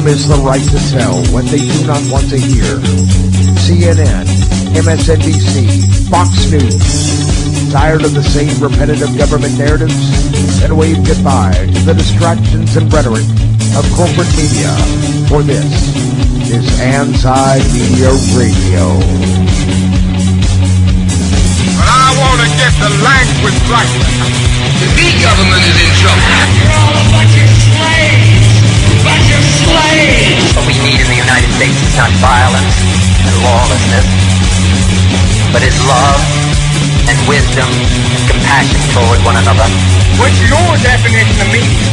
freedom is the right to tell what they do not want to hear. CNN, MSNBC, Fox News. Tired of the same repetitive government narratives? Then wave goodbye to the distractions and rhetoric of corporate media. For this is Anti-Media Radio. But I want to get the language right. The big government is in trouble. You're all a bunch of slaves! Bunch of slaves! What we need in the United States is not violence and lawlessness, but is love and wisdom and compassion toward one another. What's your definition of media?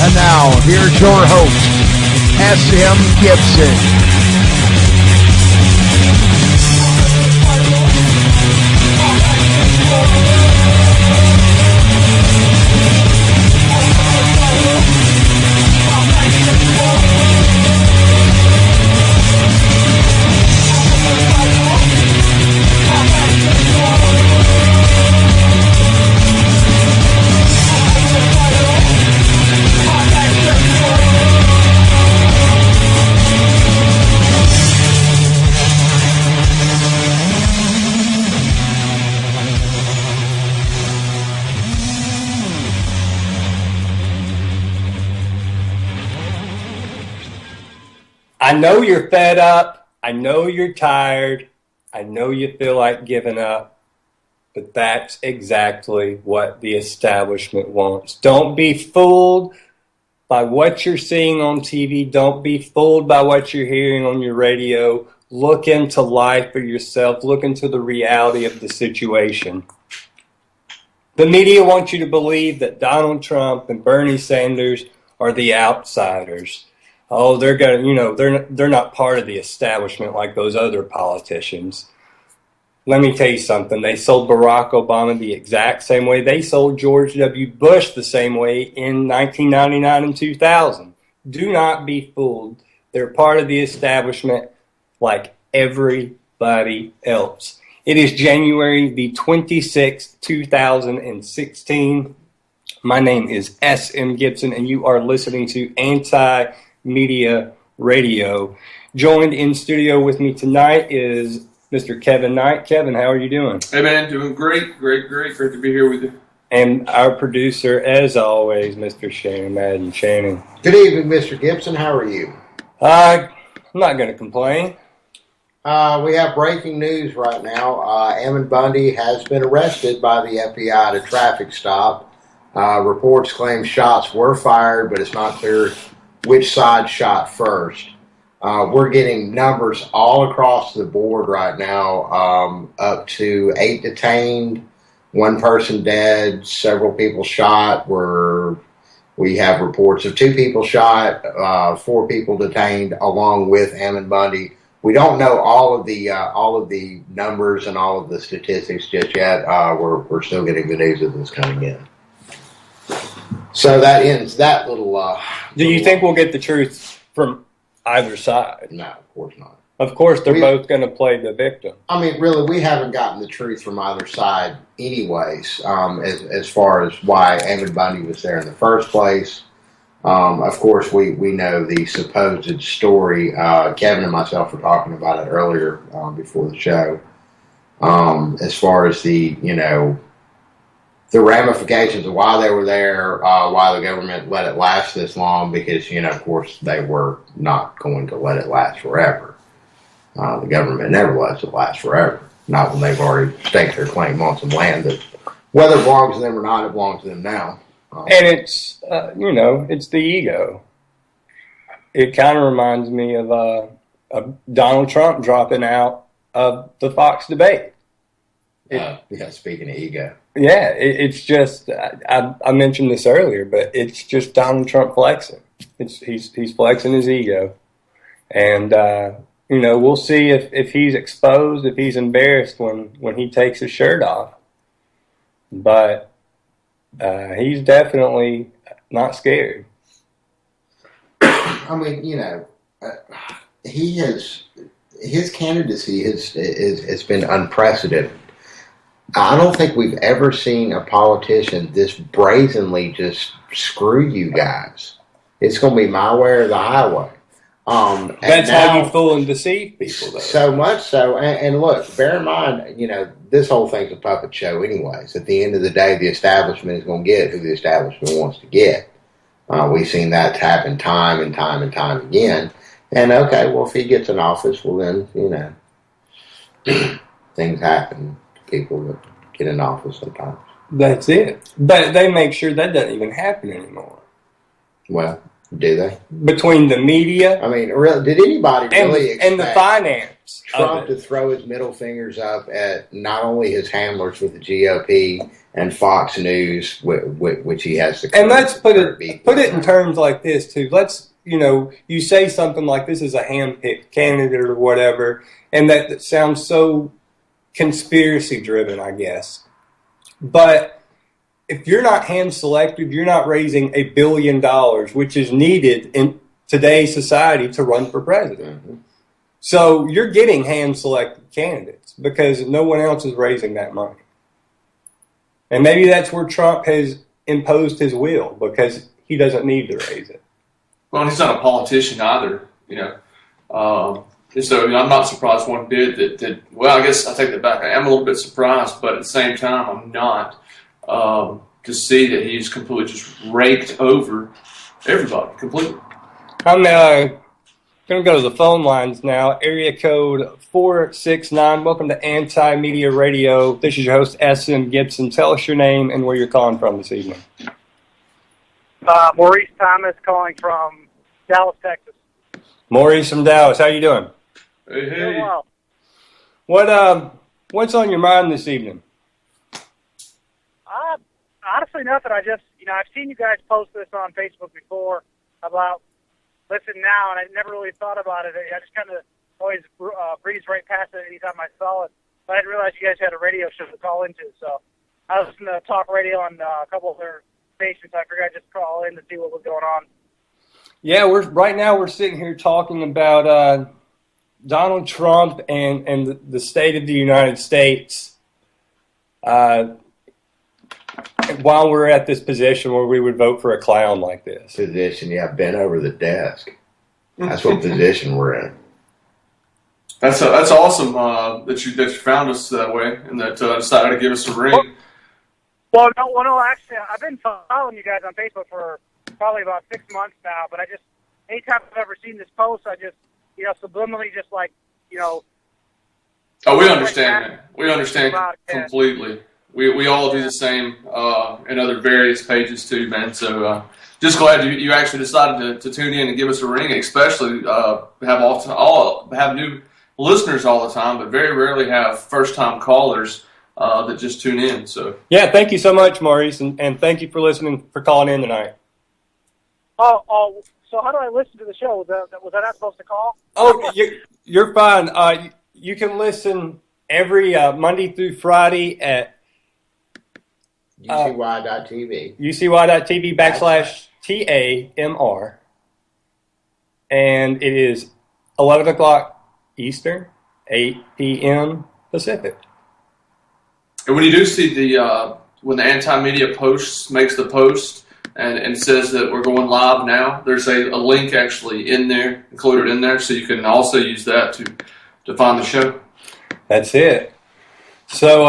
And now, here's your host, S.M. Gibson. I know you're fed up. I know you're tired. I know you feel like giving up. But that's exactly what the establishment wants. Don't be fooled by what you're seeing on TV. Don't be fooled by what you're hearing on your radio. Look into life for yourself. Look into the reality of the situation. The media wants you to believe that Donald Trump and Bernie Sanders are the outsiders. Oh, they're gonna, they're not part of the establishment like those other politicians. Let me tell you something. They sold Barack Obama the exact same way. They sold George W. Bush the same way in 1999 and 2000. Do not be fooled. They're part of the establishment like everybody else. It is January the 26th, 2016. My name is S.M. Gibson, and you are listening to Anti-Media Radio. Joined in studio with me tonight is Mr. Kevin Knight. Kevin, how are you doing? Hey, man, doing great. Great to be here with you. And our producer, as always, Mr. Shannon Madden. Shannon. Good evening, Mr. Gibson. How are you? I'm not going to complain. We have breaking news right now. Ammon Bundy has been arrested by the FBI at a traffic stop. Reports claim shots were fired, but it's not clear which side shot first. We're getting numbers all across the board right now, up to 8 detained, 1 person dead, several people shot. We have reports of 2 people shot, 4 people detained, along with Ammon Bundy. We don't know all of the numbers and all of the statistics just yet. We're still getting the news of this coming in. So that ends that little. Do you think we'll get the truth from either side? No, of course not. Of course, they're both going to play the victim. I mean, really, we haven't gotten the truth from either side anyways, as far as why Ammon Bundy was there in the first place. Of course, we know the supposed story. Kevin and myself were talking about it earlier before the show. As far as the ramifications of why they were there, why the government let it last this long, because, of course, they were not going to let it last forever. The government never lets it last forever, not when they've already staked their claim on some land that, whether it belongs to them or not, it belongs to them now. And it's, it's the ego. It kind of reminds me of Donald Trump dropping out of the Fox debate. Speaking of ego. Yeah, it's just, I mentioned this earlier, but it's just Donald Trump flexing. He's flexing his ego. And, we'll see if he's exposed, if he's embarrassed when he takes his shirt off. But he's definitely not scared. I mean, his candidacy has been unprecedented. I don't think we've ever seen a politician this brazenly just screw you guys. it's going to be my way or the highway. That's how you fool and deceive people, though. So much so. And look, bear in mind, this whole thing's a puppet show anyways. At the end of the day, the establishment is going to get who the establishment wants to get. We've seen that happen time and time and time again. And, okay, well, if he gets in office, well, then, things happen to people that get in office sometimes. That's it. But they make sure that doesn't even happen anymore. Well, do they? Between the media, I mean, did anybody really expect and the finance Trump to throw his middle fingers up at not only his handlers with the GOP and Fox News, which he has to? And let's put it in terms like this too. Let's you say something like this is a hand-picked candidate or whatever, and that sounds so conspiracy driven, I guess. But if you're not hand-selected, you're not raising $1 billion, which is needed in today's society to run for president. Mm-hmm. So you're getting hand-selected candidates because no one else is raising that money. And maybe that's where Trump has imposed his will because he doesn't need to raise it. Well, he's not a politician either, So I'm not surprised one bit that. Well, I guess I take that back. I am a little bit surprised, but at the same time, I'm not. To see that he's completely just raked over everybody completely. I'm going to go to the phone lines now. Area code 469. Welcome to Anti-Media Radio. This is your host, S.M. Gibson. Tell us your name and where you're calling from this evening. Maurice Thomas calling from Dallas, Texas. Maurice from Dallas. How you doing? Hey. Doing well. What's on your mind this evening? Honestly, nothing. I just, I've seen you guys post this on Facebook before about listen now, and I never really thought about it. I just kind of always breezed right past it anytime I saw it. But I didn't realize you guys had a radio show to call into. So I was listening to talk radio on a couple of their stations. So I figured I'd just call in to see what was going on. Yeah, right now we're sitting here talking about Donald Trump and the state of the United States. While we're at this position where we would vote for a clown like this. Position, yeah, bent over the desk. That's what position we're in. That's awesome that you found us that way and that decided to give us a ring. Well, no, actually, I've been following you guys on Facebook for probably about 6 months now, but I just, anytime I've ever seen this post, I just, subliminally just like, Oh, we understand that. We understand completely. We all do the same in other various pages too, man. So just glad you actually decided to tune in and give us a ring, especially have new listeners all the time, but very rarely have first-time callers that just tune in. So yeah, thank you so much, Maurice, and thank you for listening, for calling in tonight. Oh, so how do I listen to the show? Was I not supposed to call? Oh, you're fine. You can listen every Monday through Friday at UCY.TV. UCY.TV /TAMR. And it is 11 o'clock Eastern, 8 p.m. Pacific. And when you do see when the anti-media makes the post and says that we're going live now, there's a link actually included in there, so you can also use that to find the show. That's it. So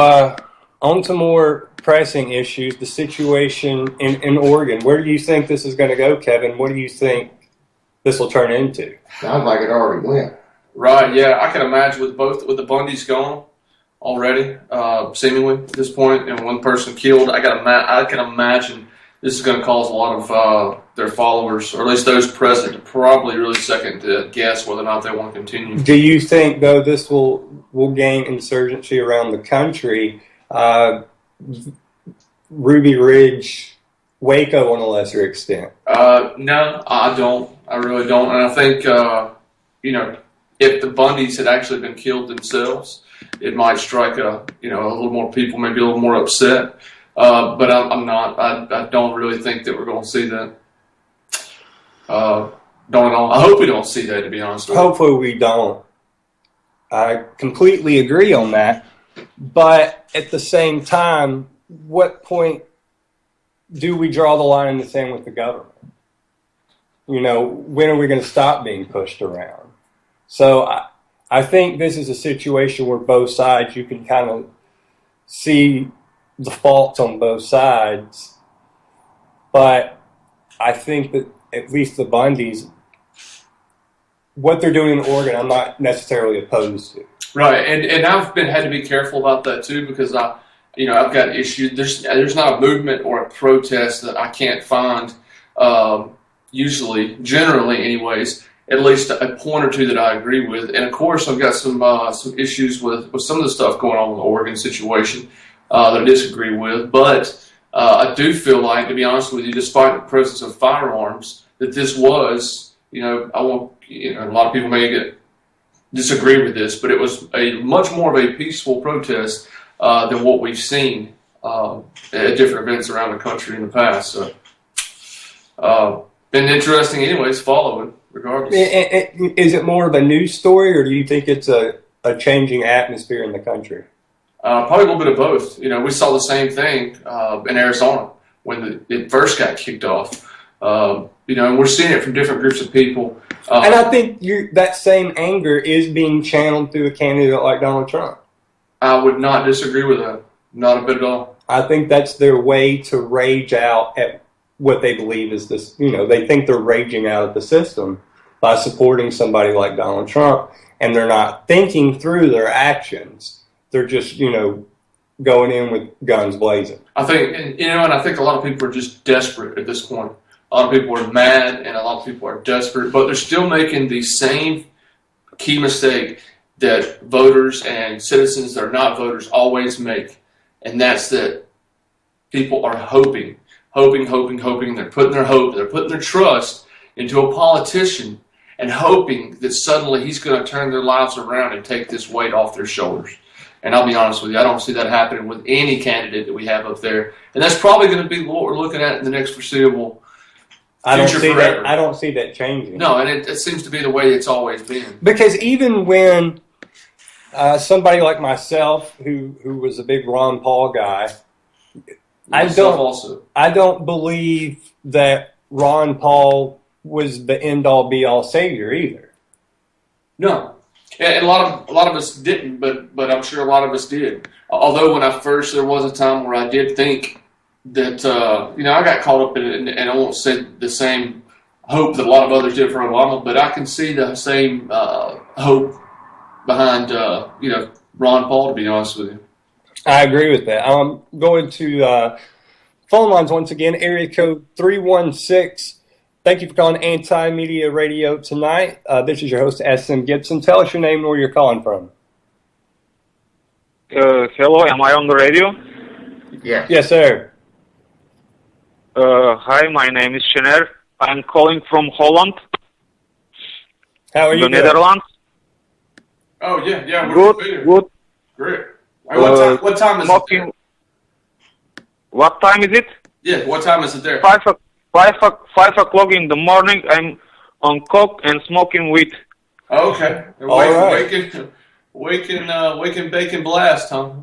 on to more pressing issues, the situation in Oregon. Where do you think this is going to go, Kevin? What do you think this will turn into? Sounds like it already went. Right, yeah. I can imagine with the Bundys gone already, seemingly at this point, and one person killed, I can imagine this is going to cause a lot of their followers, or at least those present, to probably really second to guess whether or not they want to continue. Do you think, though, this will gain insurgency around the country? Ruby Ridge, Waco on a lesser extent? No, I don't. I really don't. And I think, if the Bundys had actually been killed themselves, it might strike a little more people, maybe a little more upset. But I'm not. I don't really think that we're going to see that. Don't at all. I hope we don't see that, to be honest with you. Hopefully we don't. I completely agree on that. But at the same time, what point do we draw the line in the sand with the government? when are we going to stop being pushed around? So I think this is a situation where both sides, you can kind of see the faults on both sides. But I think that at least the Bundys, what they're doing in Oregon, I'm not necessarily opposed to. Right, and I've had to be careful about that too, because I've got issues. There's not a movement or a protest that I can't find. Generally, anyways, at least a point or two that I agree with. And of course, I've got some issues with some of the stuff going on with the Oregon situation that I disagree with. But I do feel like, to be honest with you, despite the presence of firearms, that this was, a lot of people may disagree with this, but it was a much more of a peaceful protest than what we've seen at different events around the country in the past. So, been interesting anyways, following, regardless. Is it more of a news story, or do you think it's a changing atmosphere in the country? Probably a little bit of both. We saw the same thing in Arizona when it first got kicked off. And we're seeing it from different groups of people. And I think that same anger is being channeled through a candidate like Donald Trump. I would not disagree with that. Not a bit at all. I think that's their way to rage out at what they believe is this. They think they're raging out at the system by supporting somebody like Donald Trump, and they're not thinking through their actions. They're just, going in with guns blazing. I think, and I think a lot of people are just desperate at this point. A lot of people are mad, and a lot of people are desperate, but they're still making the same key mistake that voters and citizens that are not voters always make, and that's that people are hoping. They're putting their hope, they're putting their trust into a politician and hoping that suddenly he's going to turn their lives around and take this weight off their shoulders. And I'll be honest with you, I don't see that happening with any candidate that we have up there. And that's probably going to be what we're looking at in the next foreseeable future forever. I don't see that changing. No, and it seems to be the way it's always been. Because even when somebody like myself, who was a big Ron Paul guy, I don't believe that Ron Paul was the end-all, be-all savior either. No, and a lot of us didn't, but I'm sure a lot of us did. Although when there was a time where I did think that I got caught up in it, and I won't say the same hope that a lot of others did for Obama, but I can see the same hope behind Ron Paul, to be honest with you. I agree with that. I'm going to phone lines once again, area code 316. Thank you for calling Anti-Media Radio tonight. This is your host, S.M. Gibson. Tell us your name and where you're calling from. Hello, am I on the radio? Yes. Yes, sir. Hi, my name is Shener. I'm calling from Holland. How are you doing? The Netherlands. Oh, yeah. Good. Great. What time is it there? What time is it? Yeah, what time is it there? 5 o'clock in the morning. I'm on coke and smoking weed. Okay. Waking bacon blast, huh?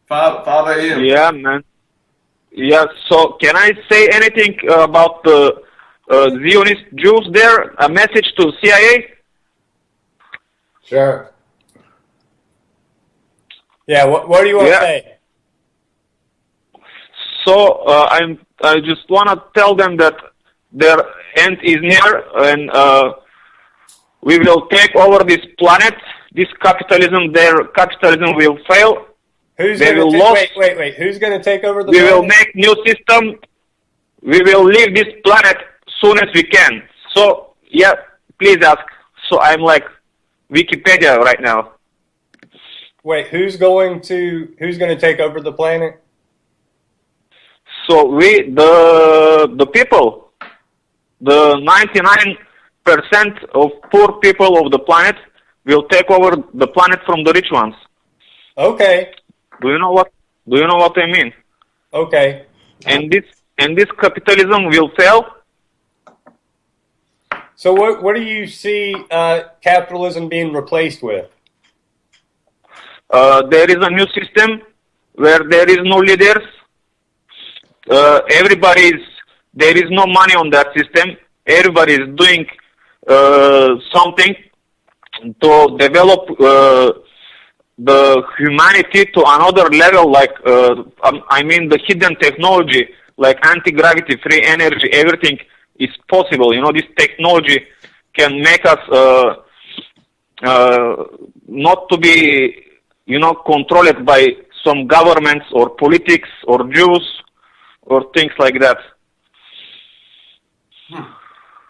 5 a.m. Yeah, man. Yeah, so can I say anything about the Zionist Jews there? A message to CIA? Sure. Yeah, what do you want to say? So I just want to tell them that their end is near, and we will take over this planet. This capitalism, their capitalism will fail. Wait. Who's going to take over the planet? We will make new system. We will leave this planet soon as we can. So, yeah, please ask. So I'm like Wikipedia right now. Wait, who's going to take over the planet? So the people, the 99% of poor people of the planet will take over the planet from the rich ones. Okay. Do you know what I mean? Okay. And this capitalism will fail. So what do you see capitalism being replaced with? There is a new system where there is no leaders. There is no money on that system. everybody is doing something to develop the humanity to another level, like I mean the hidden technology, like anti-gravity, free energy, everything is possible. You know, this technology can make us not to be, you know, controlled by some governments or politics or Jews or things like that.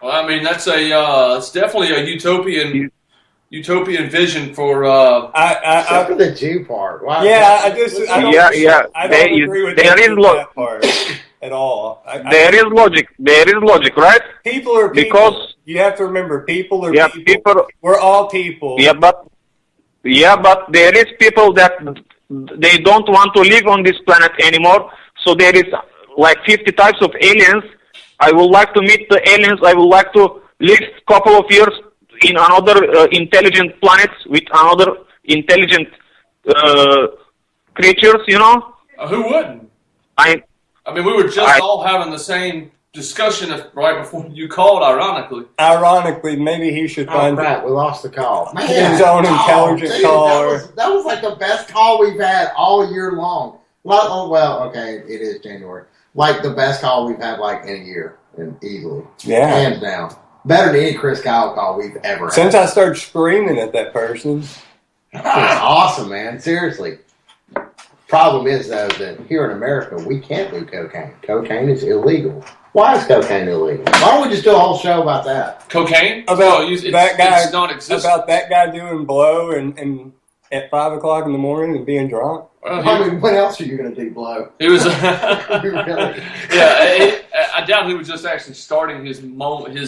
Well, I mean, that's it's definitely a utopian vision for. Except for the Jew part. Wow. Yeah, I don't agree with that part at all. There is logic. There is logic, right? People are people. Because you have to remember, people are people. We're all people. Yeah, but there is people that they don't want to live on this planet anymore. So there is like 50 types of aliens. I would like to meet the aliens. I would like to live a couple of years in another intelligent planets with another intelligent creatures, you know? Who wouldn't? I mean, we were just all having the same discussion right before you called, ironically. Ironically, maybe he should find... Right, we lost the call. Man, his own intelligent caller. That was like the best call we've had all year long. Well, okay, it is January. Like the best call we've had like in a year, and easily. Yeah. Hands down. Better than any Chris Kyle call we've ever had. Since I started screaming at that person. That's awesome, man. Seriously. Problem is, though, that here in America, we can't do cocaine. Cocaine is illegal. Why is cocaine illegal? Why don't we just do a whole show about that? Cocaine? About that guy doing blow and at 5 o'clock in the morning and being drunk? I mean, what else are you going to do, blow? He was... Really? Yeah, I doubt he was just actually starting his morning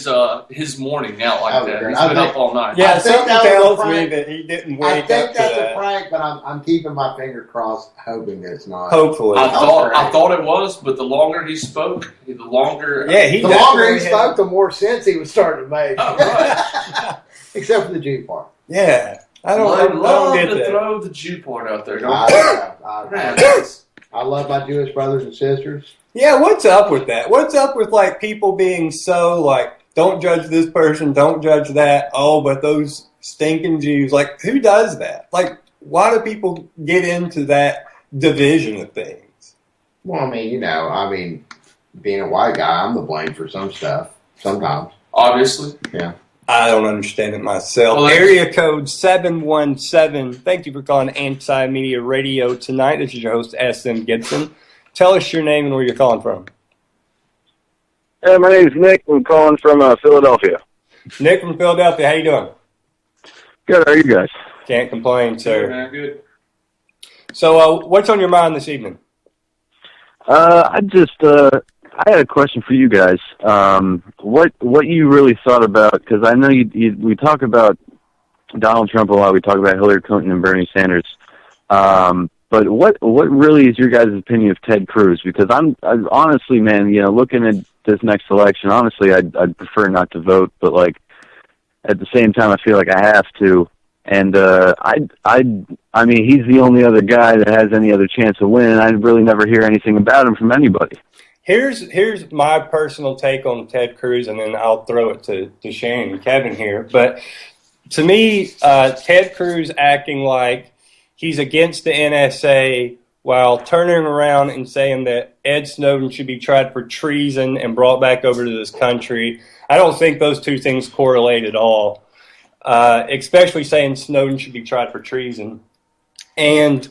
out like that. He's been up all night. Yeah, something tells me that he didn't wake up to that. I think that's a prank, but I'm keeping my finger crossed, hoping that it's not. Hopefully. I thought it was, but the longer he spoke, the longer... Yeah, the longer he spoke, the more sense he was starting to make. Oh, right. Except for the Jew part. Yeah. I don't get to that. throw the Jew part out there. I love my Jewish brothers and sisters. Yeah, what's up with that? What's up with like people being so like, don't judge this person, don't judge that. Oh, but those stinking Jews. Like, who does that? Like, why do people get into that division of things? Well, I mean, being a white guy, I'm the blame for some stuff. Sometimes. Obviously. Yeah. I don't understand it myself. Well, Area code 717. Thank you for calling Anti-Media Radio tonight. This is your host, S.M. Gibson. Tell us your name and where you're calling from. My name is Nick. I'm calling from Philadelphia. Nick from Philadelphia. How you doing? Good. How are you guys? Can't complain, sir. Good, man, good. So, what's on your mind this evening? I had a question for you guys. What you really thought about, because I know we talk about Donald Trump a lot, we talk about Hillary Clinton and Bernie Sanders, but what really is your guys' opinion of Ted Cruz? Because I honestly, man, looking at this next election, honestly, I'd prefer not to vote, but like at the same time, I feel like I have to. And I mean, he's the only other guy that has any other chance of winning. I really never hear anything about him from anybody. Here's my personal take on Ted Cruz, and then I'll throw it to Shane and Kevin here. But to me, Ted Cruz acting like he's against the NSA while turning around and saying that Ed Snowden should be tried for treason and brought back over to this country. I don't think those two things correlate at all, especially saying Snowden should be tried for treason. And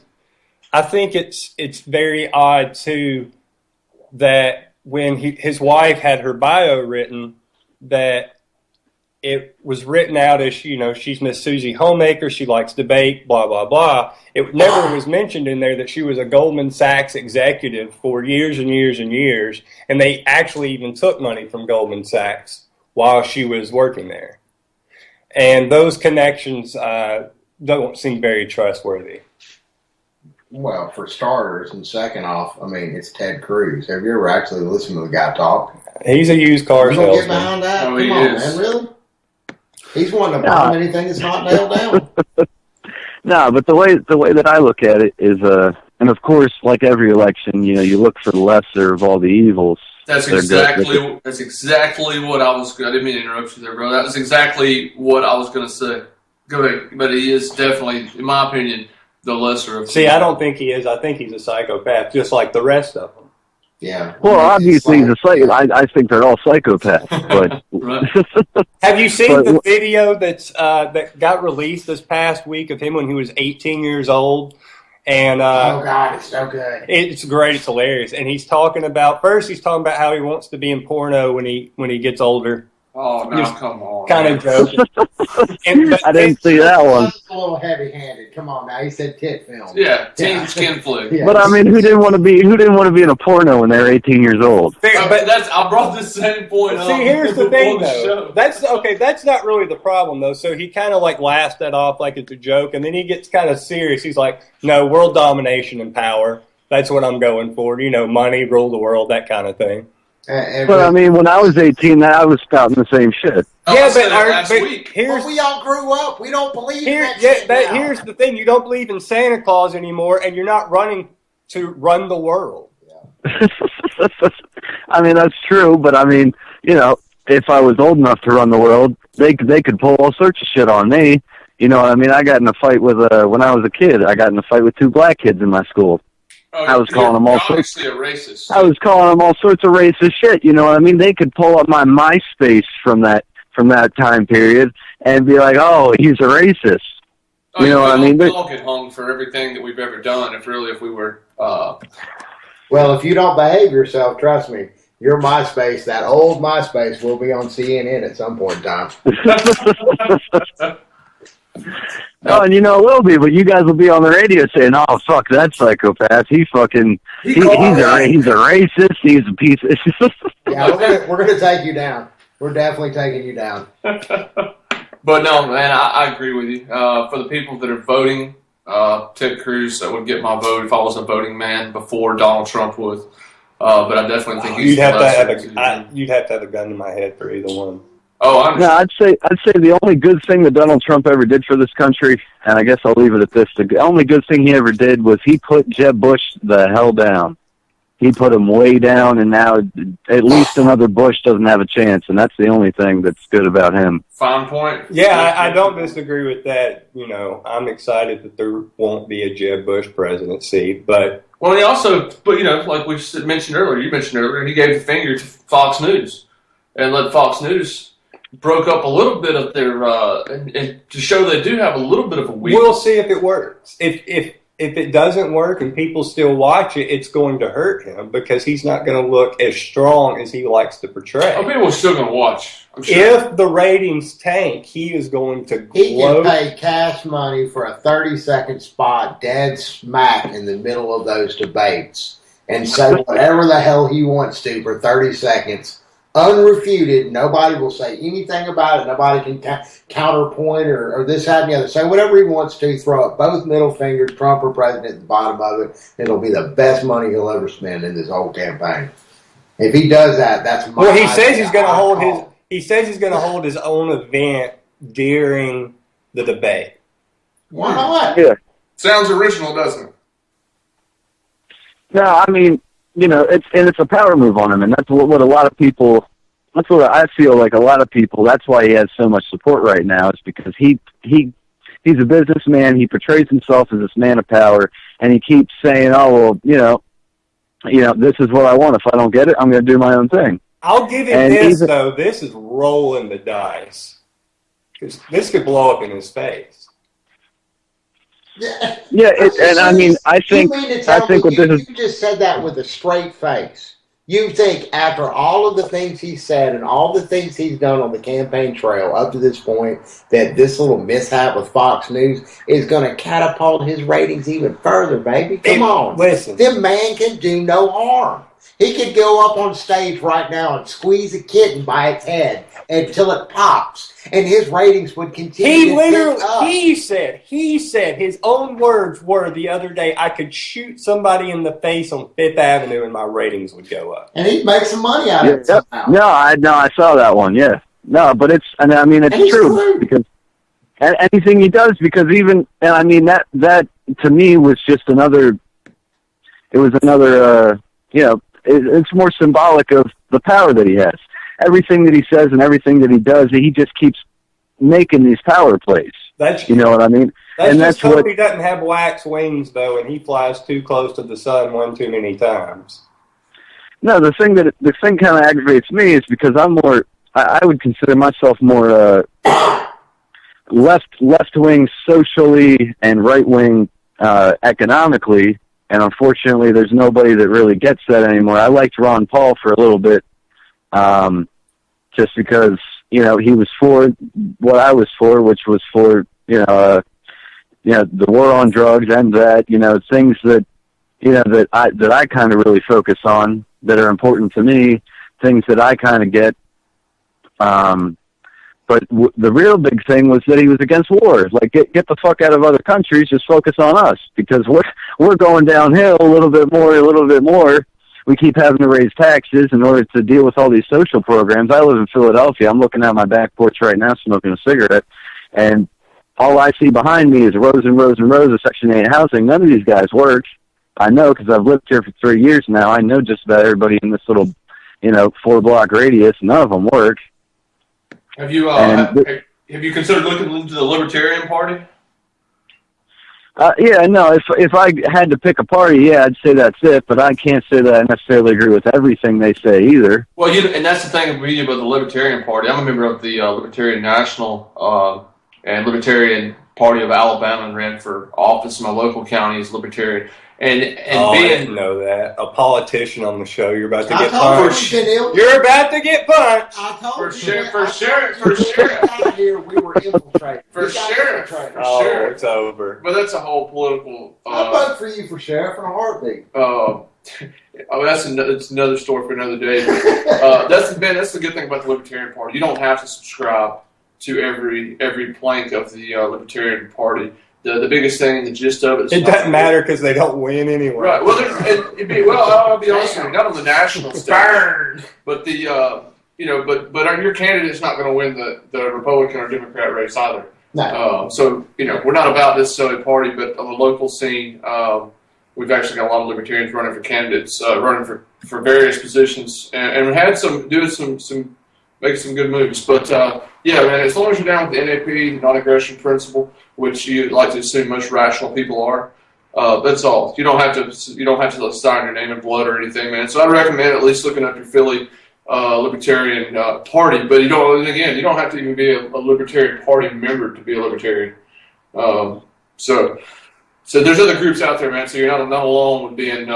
I think it's very odd, too, that when his wife had her bio written, that it was written out as, she's Miss Susie Homemaker, she likes debate, blah, blah, blah. It never was mentioned in there that she was a Goldman Sachs executive for years and years and years, and they actually even took money from Goldman Sachs while she was working there. And those connections don't seem very trustworthy. Well, for starters, and second off, I mean, it's Ted Cruz. Have you ever actually listened to the guy talk? He's a used car salesman. You don't get behind that? Oh, Come on, man, really? He's wanting to bomb anything that's not nailed down. No, but the way that I look at it is, and of course, like every election, you look for the lesser of all the evils. That's exactly what I was. I didn't mean to interrupt you there, bro. That was exactly what I was going to say. Go ahead. But he is definitely, in my opinion, the lesser of. See, I don't think he is. I think he's a psychopath, just like the rest of them. Yeah. Well, obviously he's a psycho. I think they're all psychopaths. But have you seen the video that got released this past week of him when he was 18 years old? And oh God, it's so good. It's great. It's hilarious. And he's talking about how he wants to be in porno when he gets older. Oh, no, come on. Kind of joking. I didn't see that one. A little heavy-handed. Come on now. He said tit film. Yeah, teen skin flick. Yeah. But I mean, who didn't want to be in a porno when they were 18 years old? But I brought the same point up. See, here's the thing, though. That's okay. That's not really the problem, though. So he kind of like laughs that off like it's a joke, and then he gets kind of serious. He's like, "No, world domination and power. That's what I'm going for. Money, rule the world, that kind of thing." But I mean, when I was 18, I was spouting the same shit. But we all grew up. We don't believe in that shit now. Here's the thing: you don't believe in Santa Claus anymore, and you're not running to run the world. Yeah. I mean, that's true, but I mean, if I was old enough to run the world, they could pull all sorts of shit on me. You know what I mean? I got in a fight with when I was a kid. I got in a fight with 2 black kids in my school. Oh, I was calling them all sorts. A racist. I was calling them all sorts of racist shit. You know what I mean? They could pull up my MySpace from that time period and be like, "Oh, he's a racist." Oh, you know what I mean? We all get hung for everything that we've ever done. If we were. Well, if you don't behave yourself, trust me, your MySpace, that old MySpace, will be on CNN at some point in time. Oh, and it will be, but you guys will be on the radio saying, "Oh, fuck that psychopath! He's a racist. He's a piece of." Yeah, we're gonna take you down. We're definitely taking you down. But no, man, I agree with you. For the people that are voting, Ted Cruz would get my vote if I was a voting man before Donald Trump would. But I definitely think you'd have to have a gun to my head for either one. Oh, no, I'd say the only good thing that Donald Trump ever did for this country, and I guess I'll leave it at this: the only good thing he ever did was he put Jeb Bush the hell down. He put him way down, and now at least another Bush doesn't have a chance, and that's the only thing that's good about him. Fine point. Yeah, I don't disagree with that. I'm excited that there won't be a Jeb Bush presidency, but he also, like we mentioned earlier, he gave the finger to Fox News and let Fox News broke up a little bit of their and to show they do have a little bit of a weakness. We'll see if it works. If it doesn't work and people still watch it, it's going to hurt him because he's not going to look as strong as he likes to portray. Oh, people are still going to watch. I'm sure. If the ratings tank, he is going to gloat. He can pay cash money for a 30-second spot dead smack in the middle of those debates and say whatever the hell he wants to for 30 seconds. Unrefuted, nobody will say anything about it. Nobody can counterpoint or this, that, and the other. Say whatever he wants to. Throw up both middle fingers, Trump or president, at the bottom of it. It'll be the best money he'll ever spend in this whole campaign. If he does that, that's my. Well, he says he's going to hold his. He says he's going to hold his own event during the debate. Why not? Yeah, sounds original, doesn't it? No, I mean. It's a power move on him, and that's what a lot of people. That's what I feel like. A lot of people. That's why he has so much support right now. Is because he's a businessman. He portrays himself as this man of power, and he keeps saying, "Oh well, this is what I want. If I don't get it, I'm going to do my own thing." I'll give him this though. This is rolling the dice because this could blow up in his face. Yeah, and I mean, I think what this is. You just said that with a straight face. You think after all of the things he said and all the things he's done on the campaign trail up to this point, that this little mishap with Fox News is going to catapult his ratings even further, baby? Come on. Listen. This man can do no harm. He could go up on stage right now and squeeze a kitten by its head until it pops, and his ratings would continue to tick up. He said his own words were the other day, I could shoot somebody in the face on Fifth Avenue and my ratings would go up. And he'd make some money out of it somehow. No, I saw that one, yeah. No, but it's true because anything he does, because that to me was just another, it's more symbolic of the power that he has. Everything that he says and everything that he does, he just keeps making these power plays. You know what I mean? That's what he doesn't have wax wings though, and he flies too close to the sun one too many times. No, the thing kind of aggravates me is because I'm more. I would consider myself more left wing socially and right wing economically, and unfortunately, there's nobody that really gets that anymore. I liked Ron Paul for a little bit, just because he was for what I was for, which was for the war on drugs and that things that that I kind of really focus on that are important to me, things that I kind of get. But the real big thing was that he was against war. Like, get the fuck out of other countries, just focus on us, because we're going downhill a little bit more. We keep having to raise taxes in order to deal with all these social programs. I live in Philadelphia. I'm looking out my back porch right now smoking a cigarette, and all I see behind me is rows and rows and rows of Section 8 housing. None of these guys work. I know, because I've lived here for 3 years now. I know just about everybody in this little 4-block radius. None of them work. Have you considered looking into the Libertarian Party? Yeah, no. If I had to pick a party, yeah, I'd say that's it. But I can't say that I necessarily agree with everything they say either. Well, and that's the thing with me about the Libertarian Party. I'm a member of the Libertarian National and Libertarian Party of Alabama, and ran for office in my local county as Libertarian. And I didn't know that. A politician on the show, you're about to get punched. You're about to get punched. I told for you. sure. Out here, we were infiltrated. For sure. It's over. But that's a whole political. I'll vote for you for sheriff in a heartbeat. That's another story for another day. That's the good thing about the Libertarian Party. You don't have to subscribe to every plank of the Libertarian Party. The biggest thing, the gist of it is... It doesn't matter because they don't win anyway. Right. Well, I'll be honest with you, not on the national stage. But but your candidate's not going to win the Republican or Democrat race either. No. So, we're not about this silly party, but on the local scene, we've actually got a lot of Libertarians running for candidates, running for various positions, and we had making some good moves. But, yeah, man, as long as you're down with the NAP, the non-aggression principle, which you'd like to assume most rational people are, that's all. You don't have to sign your name in blood or anything, man. So I'd recommend at least looking up your Philly Libertarian Party. But you don't have to even be a Libertarian Party member to be a Libertarian. So there's other groups out there, man. So you're not alone with being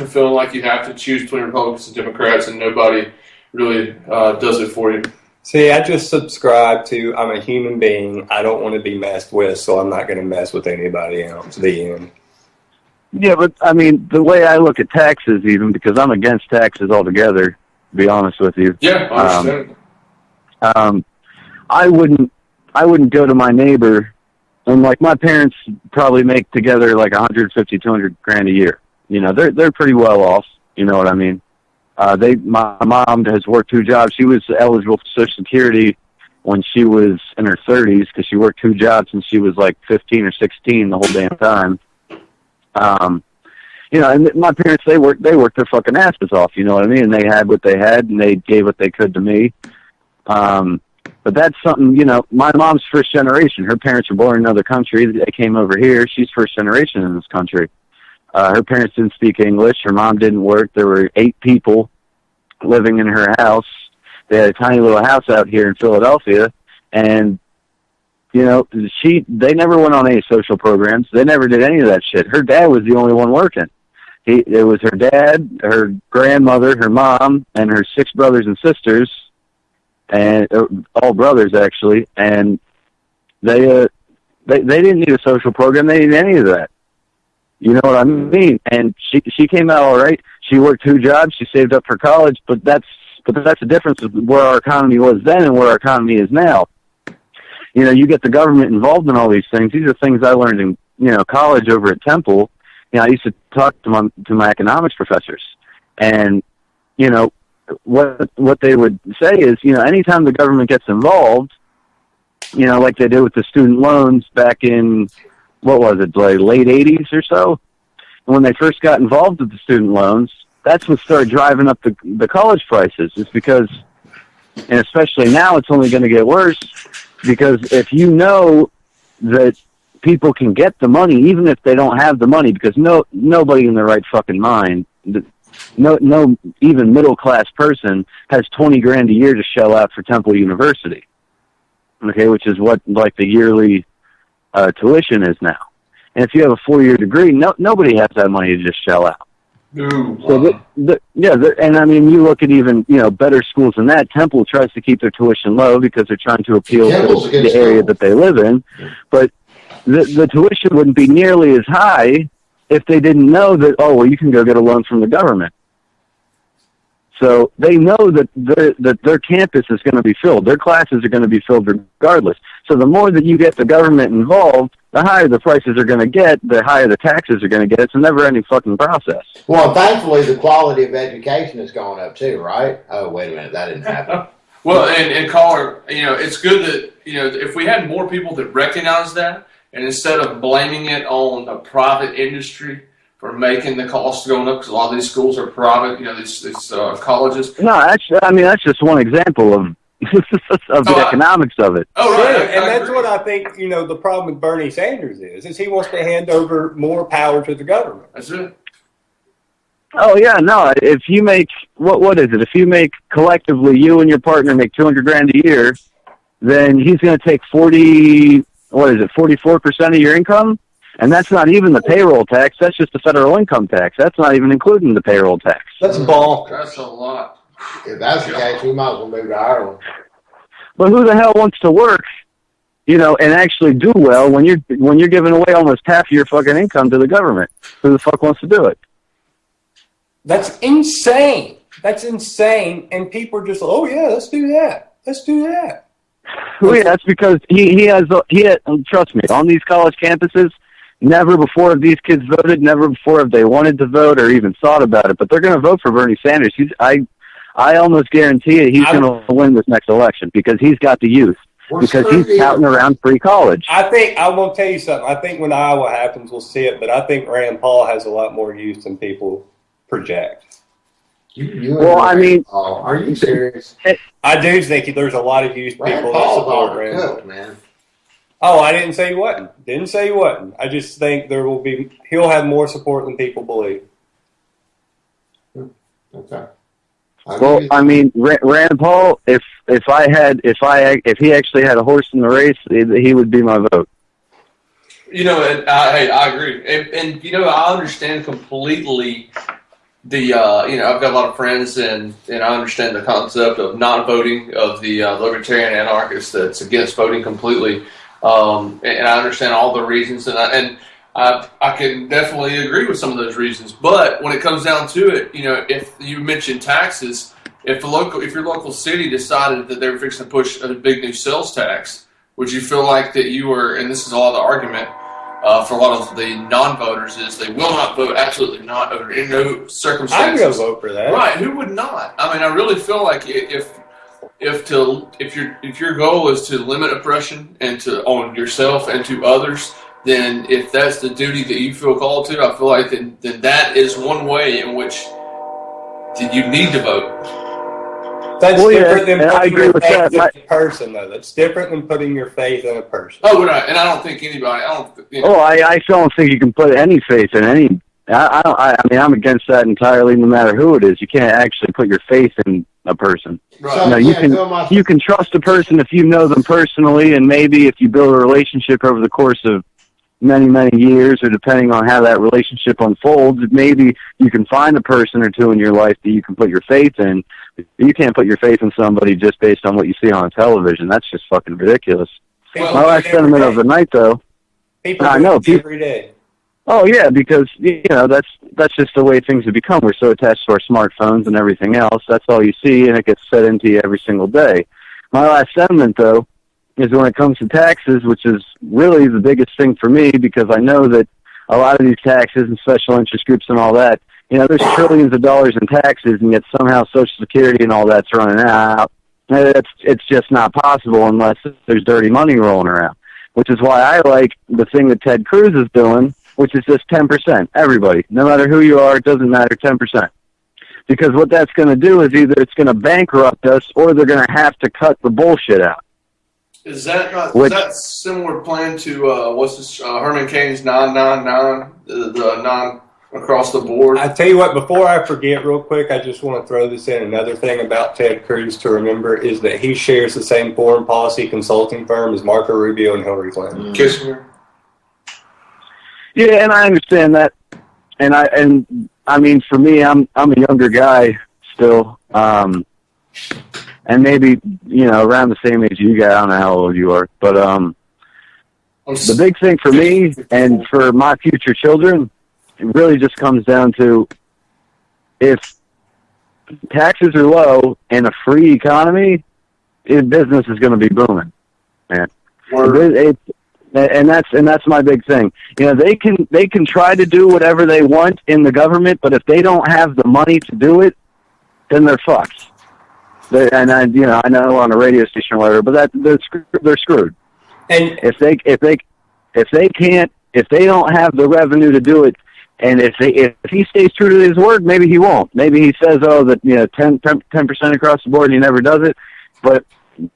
feeling like you have to choose between Republicans and Democrats, and nobody really does it for you. See, I just subscribe to I'm a human being. I don't want to be messed with, so I'm not going to mess with anybody else. The end. Yeah, but I mean, the way I look at taxes, even because I'm against taxes altogether, to be honest with you. Yeah, I understand. I wouldn't go to my neighbor, and like my parents probably make together like $150,000-$200,000 a year. They're pretty well off. You know what I mean? My mom has worked 2 jobs. She was eligible for Social Security when she was in her 30s because she worked 2 jobs since she was like 15 or 16 the whole damn time. And my parents, they worked their fucking asses off. You know what I mean? And they had what they had, and they gave what they could to me. But that's something, my mom's first generation. Her parents were born in another country. They came over here. She's first generation in this country. Her parents didn't speak English. Her mom didn't work. There were 8 people living in her house. They had a tiny little house out here in Philadelphia, and they never went on any social programs. They never did any of that shit. Her dad was the only one working. It was her dad, her grandmother, her mom, and her 6 brothers and sisters, and all brothers actually. And they didn't need a social program. They didn't need any of that. You know what I mean? And she came out all right. She worked 2 jobs. She saved up for college. But that's the difference of where our economy was then and where our economy is now. You get the government involved in all these things. These are things I learned in college over at Temple. I used to talk to my economics professors, and what they would say is anytime the government gets involved, like they did with the student loans back in. What was it, like late 80s or so? And when they first got involved with the student loans, That's what started driving up the college prices. It's because, and especially now, it's only going to get worse, because if you know that people can get the money, even if they don't have the money, because nobody in their right fucking mind, no even middle class person has $20,000 a year to shell out for Temple University. Okay, which is what like the yearly tuition is now. And if you have a 4-year degree, nobody has that money to just shell out. So and I mean, you look at even better schools than that. Temple tries to keep their tuition low because they're trying to appeal to the area that they live in, but the tuition wouldn't be nearly as high if they didn't know that, oh, well, you can go get a loan from the government. So they know that their campus is going to be filled. Their classes are going to be filled regardless. So the more that you get the government involved, the higher the prices are going to get, the higher the taxes are going to get. It's a never-ending fucking process. Well, thankfully, the quality of education has gone up too, right? Oh, wait a minute, that didn't happen. Well, and caller, it's good that, if we had more people that recognize that, and instead of blaming it on a private industry for making the costs going up, because a lot of these schools are private, these colleges. No, that's just one example of the economics of it. Oh, right. And that's what I think, the problem with Bernie Sanders is he wants to hand over more power to the government. That's it. Oh, yeah, no, if you make, what is it? If you make collectively, you and your partner make $200,000 a year, then he's going to take 44% of your income? And that's not even the payroll tax. That's just the federal income tax. That's not even including the payroll tax. That's bonkers. That's a lot. If that's the case, we might as well move to Ireland. But who the hell wants to work, and actually do well when you're giving away almost half of your fucking income to the government? Who the fuck wants to do it? That's insane. That's insane. And people are just, oh yeah, let's do that. Let's do that. Well, yeah, that's because he has trust me, on these college campuses, never before have these kids voted, never before have they wanted to vote or even thought about it, but they're going to vote for Bernie Sanders. I almost guarantee it he's going to win this next election because he's got the youth, because he's touting around free college. I won't tell you something. I think when Iowa happens, we'll see it, but I think Rand Paul has a lot more youth than people project. Are you serious? I do think there's a lot of youth people that support Rand Paul. Man. Oh, I didn't say he wasn't. Didn't say he wasn't. I just think he'll have more support than people believe. Okay. Well, I mean, Rand Paul, if he actually had a horse in the race, he would be my vote. And I agree. And I understand completely I've got a lot of friends, and I understand the concept of not voting, of the libertarian anarchist that's against voting completely. And I understand all the reasons, and I can definitely agree with some of those reasons. But when it comes down to it, if you mentioned taxes, if your local city decided that they were fixing to push a big new sales tax, would you feel like that you were, and this is all the argument for a lot of the non-voters, is they will not vote, absolutely not, under no circumstances. I'd go vote for that. Right? Who would not? I mean, I really feel like if your goal is to limit oppression and on yourself and to others, then if that's the duty that you feel called to, I feel like then that is one way in which you need to vote. That's different than putting your faith in a person, though. That's different than putting your faith in a person. Oh, right. And I don't think anybody. I don't think you can put any faith in any. I mean, I'm against that entirely. No matter who it is, you can't actually put your faith in a person. Right. You can trust a person if you know them personally, and maybe if you build a relationship over the course of many, many years, or depending on how that relationship unfolds, maybe you can find a person or two in your life that you can put your faith in. You can't put your faith in somebody just based on what you see on television. That's just fucking ridiculous. My last sentiment of the night, though. People every day. Oh yeah, because that's just the way things have become. We're so attached to our smartphones and everything else. That's all you see, and it gets fed into you every single day. My last sentiment, though, is when it comes to taxes, which is really the biggest thing for me, because I know that a lot of these taxes and special interest groups and all that, there's trillions of dollars in taxes, and yet somehow Social Security and all that's running out. It's just not possible unless there's dirty money rolling around, which is why I like the thing that Ted Cruz is doing, which is just 10%. Everybody, no matter who you are, it doesn't matter, 10%. because what that's going to do is either it's going to bankrupt us or they're going to have to cut the bullshit out. Is that similar plan to what's this Herman Cain's 999, the non across the board? I tell you what, before I forget real quick, I just want to throw this in. Another thing about Ted Cruz to remember is that he shares the same foreign policy consulting firm as Marco Rubio and Hillary Clinton. Kissinger. Yeah, and I understand that. And I mean, for me, I'm a younger guy still. And maybe, around the same age you guys. I don't know how old you are. But the big thing for me and for my future children, it really just comes down to if taxes are low and a free economy, business is going to be booming, man. And that's my big thing. They can try to do whatever they want in the government, but if they don't have the money to do it, then they're fucked. I know on a radio station or whatever, but they're screwed. And if they don't have the revenue to do it, and if he stays true to his word, maybe he won't. Maybe he says, 10% across the board, and he never does it. But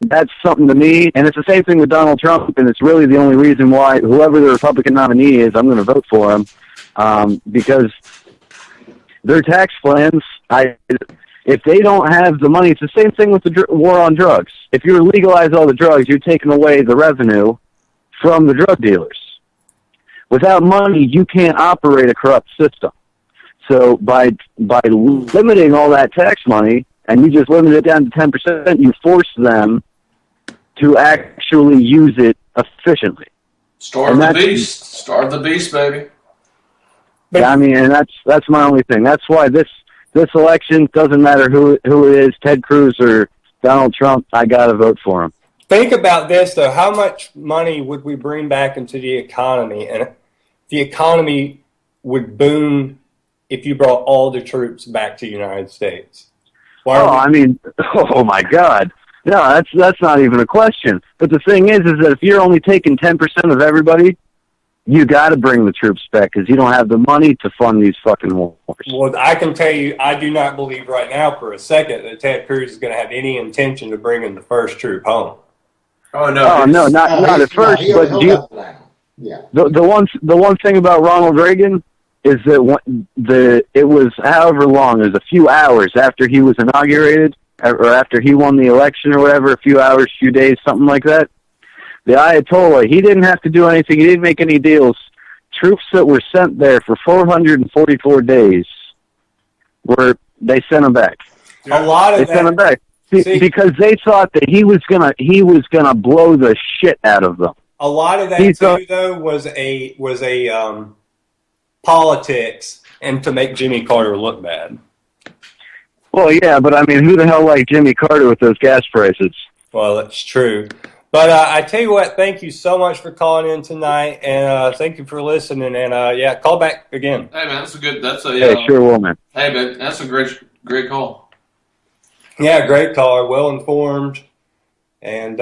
that's something to me, and it's the same thing with Donald Trump, and it's really the only reason why whoever the Republican nominee is, I'm going to vote for him, because their tax plans, if they don't have the money, it's the same thing with the war on drugs. If you legalize all the drugs, you're taking away the revenue from the drug dealers. Without money, you can't operate a corrupt system. So by limiting all that tax money, and you just limit it down to 10%, you force them to actually use it efficiently. Starve the beast, baby. Yeah, and that's my only thing. That's why this election doesn't matter who it is, Ted Cruz or Donald Trump. I gotta vote for him. Think about this though: how much money would we bring back into the economy, and the economy would boom if you brought all the troops back to the United States? Oh my God! No, that's not even a question. But the thing is that if you're only taking 10% of everybody, you got to bring the troops back because you don't have the money to fund these fucking wars. Well, I can tell you, I do not believe right now for a second that Ted Cruz is going to have any intention of bringing the first troop home. Oh no! No, not at first. But the one thing about Ronald Reagan is that it was however long, it was a few hours after he was inaugurated or after he won the election or whatever, a few hours, few days, something like that. The Ayatollah, he didn't have to do anything. He didn't make any deals. Troops that were sent there for 444 days they sent them back. They sent them back because they thought that he was gonna blow the shit out of them. A lot of that though was a politics and to make Jimmy Carter look bad. Well, yeah, but who the hell liked Jimmy Carter with those gas prices? Well, that's true. But I tell you what, thank you so much for calling in tonight, and thank you for listening. And call back again. Hey man, sure will, man. Hey man, that's a great call. Yeah, great caller, well informed, and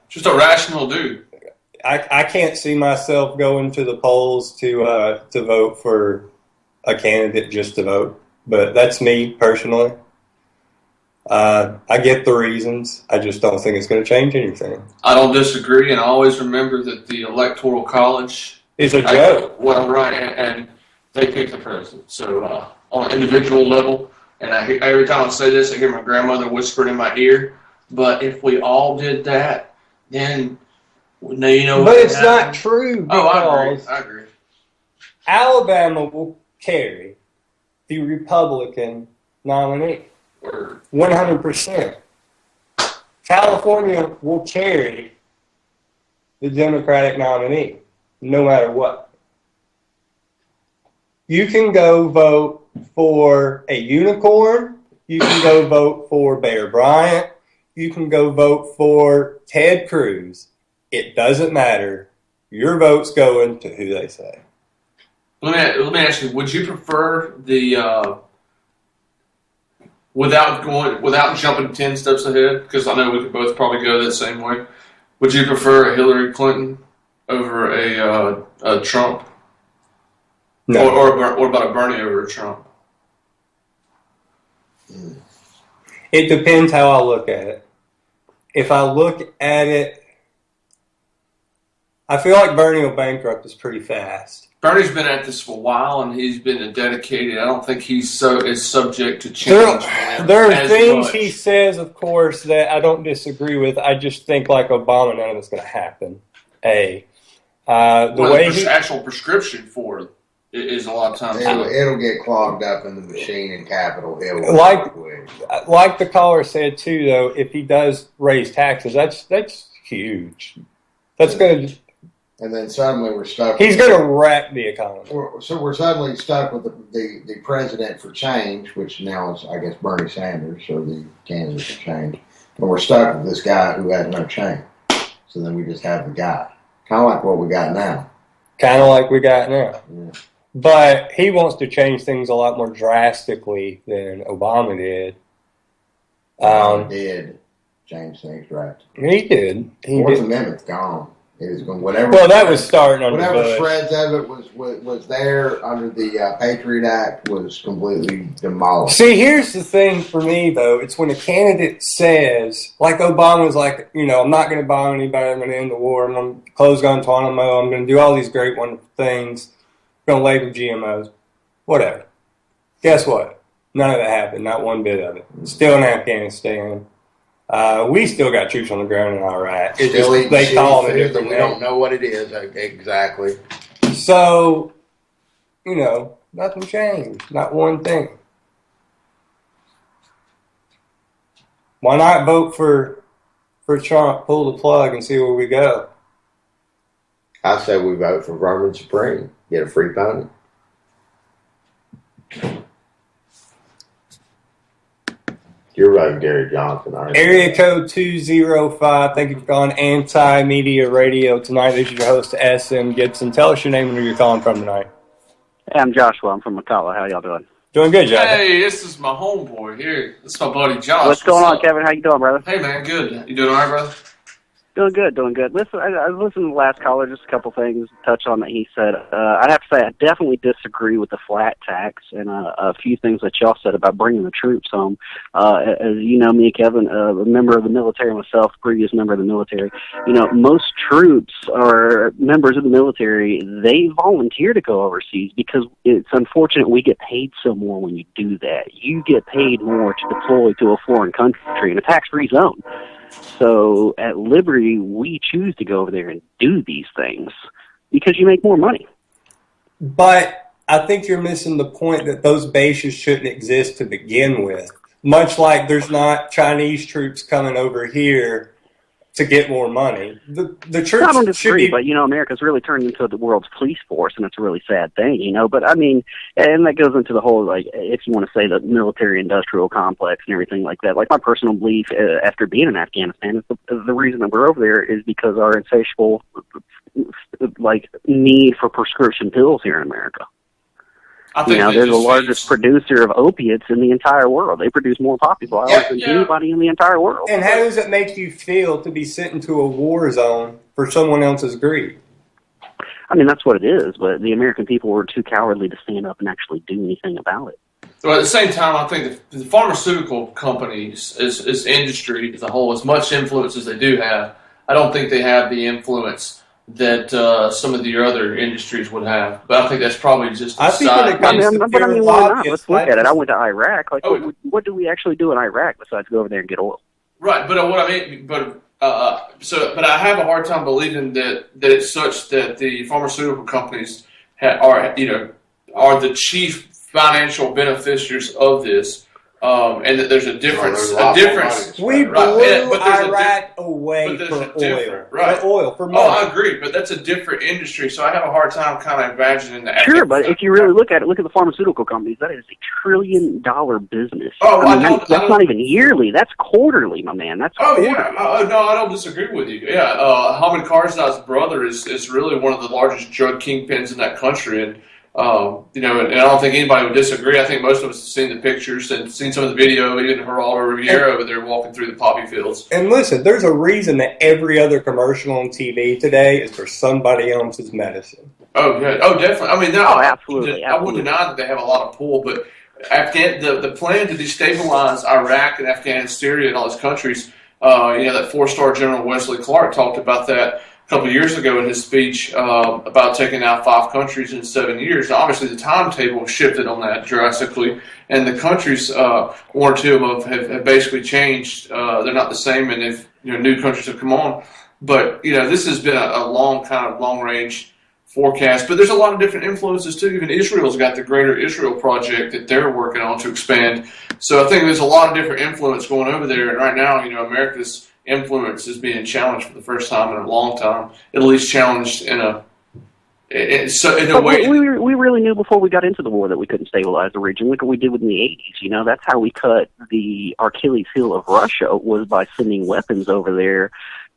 just a rational dude. I can't see myself going to the polls to vote for a candidate just to vote, but that's me personally. I get the reasons. I just don't think it's going to change anything. I don't disagree, and I always remember that the Electoral College is a joke. Well, right, and they pick the president. So on an individual level, and every time I say this, I hear my grandmother whispered in my ear, but if we all did that, then now you know. But it's not true. I agree. Alabama will carry the Republican nominee. 100%. California will carry the Democratic nominee, no matter what. You can go vote for a unicorn. You can go vote for Bear Bryant. You can go vote for Ted Cruz. It doesn't matter. Your vote's going to who they say. Let me ask you: would you prefer the without jumping 10 steps ahead? Because I know we could both probably go that same way. Would you prefer a Hillary Clinton over a Trump? No. Or about a Bernie over a Trump? It depends how I look at it. If I look at it, I feel like Bernie will bankrupt us pretty fast. Bernie's been at this for a while, and he's been dedicated. I don't think he's subject to change. There are things he says, of course, that I don't disagree with. I just think, like Obama, none of it's going to happen. The actual prescription for it is a lot of times. It'll get clogged up in the machine in Capitol Hill. Like the caller said too, though, if he does raise taxes, that's huge. That's going to. And then suddenly we're stuck. He's going to wreck the economy. So we're suddenly stuck with the president for change, which now is, I guess, Bernie Sanders, or the candidate for change. And we're stuck with this guy who has no change. So then we just have the guy. Kind of like what we got now. Yeah. But he wants to change things a lot more drastically than Obama did. Obama did change things drastically. He did. Fourth Amendment's gone. It was going whatever. Well, that was starting under whatever Bush. shreds of it was there under the Patriot Act was completely demolished. See, here's the thing for me though: it's when a candidate says, like Obama was like, I'm not going to bomb anybody, I'm going to end the war, I'm going to close Guantanamo, I'm going to do all these great, wonderful things, I'm going to label GMOs, whatever. Guess what? None of that happened. Not one bit of it. Still in Afghanistan. We still got troops on the ground in Iraq. They call them a different name. We don't know what it is exactly. So, nothing changed. Not one thing. Why not vote for Trump, pull the plug, and see where we go? I say we vote for Vermin Supreme. Get a free pony. You're right, Gary Johnson. Area code 205. Thank you for calling Anti-Media Radio tonight. This is your host, S.M. Gibson. Tell us your name and where you're calling from tonight. Hey, I'm Joshua. I'm from McCalla. How y'all doing? Doing good, Joshua. Hey, this is my homeboy here. This is my buddy Josh. What's going on, Kevin? How you doing, brother? Hey, man. Good. You doing all right, brother? Doing good. Listen, I listened to the last caller, just a couple things to touch on that he said. I'd have to say I definitely disagree with the flat tax and a few things that y'all said about bringing the troops home. As you know, me, Kevin, a member of the military myself, previous member of the military, most troops or members of the military, they volunteer to go overseas because it's unfortunate we get paid so more when you do that. You get paid more to deploy to a foreign country in a tax-free zone. So at Liberty, we choose to go over there and do these things because you make more money. But I think you're missing the point that those bases shouldn't exist to begin with. Much like there's not Chinese troops coming over here to get more money. The troops I don't disagree, but America's really turned into the world's police force, and it's a really sad thing, But I mean, and that goes into the whole, like, if you want to say the military-industrial complex and everything like that. Like, my personal belief after being in Afghanistan is the reason that we're over there is because our insatiable, need for prescription pills here in America. I think they're the largest producer of opiates in the entire world. They produce more poppy flowers than anybody in the entire world. And how does it make you feel to be sent into a war zone for someone else's greed? I mean, that's what it is, but the American people were too cowardly to stand up and actually do anything about it. Well, at the same time, I think the pharmaceutical companies, as industry as a whole, as much influence as they do have, I don't think they have the influence that some of the other industries would have. But I think that's probably just a side. Why not? Let's look at it. I went to Iraq. What do we actually do in Iraq besides go over there and get oil? Right, but what I mean, but I have a hard time believing that it's such that the pharmaceutical companies are the chief financial beneficiaries of this. And that there's a difference. We blew Iraq away for oil. Right. For oil, for money. Oh, I agree, but that's a different industry, so I have a hard time kind of imagining that. Sure, but if you really look at the pharmaceutical companies, that is $1 trillion business. Oh, that's not even yearly. That's quarterly, my man. That's quarterly. Yeah. No, I don't disagree with you. Yeah, Hamid Karzai's brother is really one of the largest drug kingpins in that country, and and I don't think anybody would disagree. I think most of us have seen the pictures and seen some of the video, even Geraldo Rivera over there walking through the poppy fields. And listen, there's a reason that every other commercial on TV today is for somebody else's medicine. Oh, yeah. Oh, definitely. I mean, absolutely. I wouldn't deny that they have a lot of pull, but the plan to destabilize Iraq and Afghanistan, Syria, and all those countries. That 4-star General Wesley Clark talked about that a couple of years ago in his speech about taking out 5 countries in 7 years. Now, obviously, the timetable shifted on that drastically, and the countries, one or two of them, have basically changed. They're not the same, and if new countries have come on. But this has been a long range forecast. But there's a lot of different influences too. Even Israel's got the Greater Israel Project that they're working on to expand. So I think there's a lot of different influence going over there. And right now, America's influence is being challenged for the first time in a long time. At least challenged in a way. We really knew before we got into the war that we couldn't stabilize the region. Look what we did in the 80s. That's how we cut the Achilles heel of Russia, was by sending weapons over there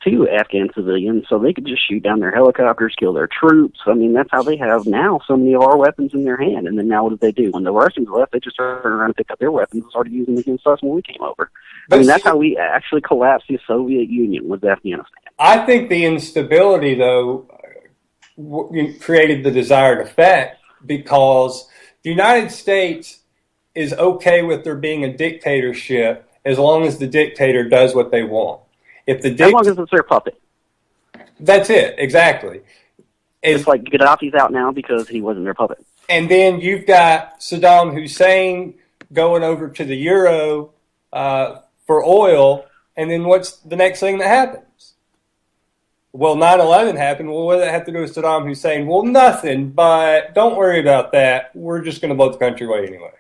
to Afghan civilians so they could just shoot down their helicopters, kill their troops. I mean, that's how they have now so many of our weapons in their hand. And then now what did they do? When the Russians left, they just turned around and picked up their weapons and started using them against us when we came over. I mean, that's how we actually collapsed the Soviet Union, with Afghanistan. I think the instability, though, created the desired effect because the United States is okay with there being a dictatorship as long as the dictator does what they want. As long as it's their puppet. That's it, exactly. It's like Gaddafi's out now because he wasn't their puppet. And then you've got Saddam Hussein going over to the euro for oil, and then what's the next thing that happens? Well, 9/11 happened. Well, what does that have to do with Saddam Hussein? Well, nothing, but don't worry about that. We're just going to blow the country away anyway.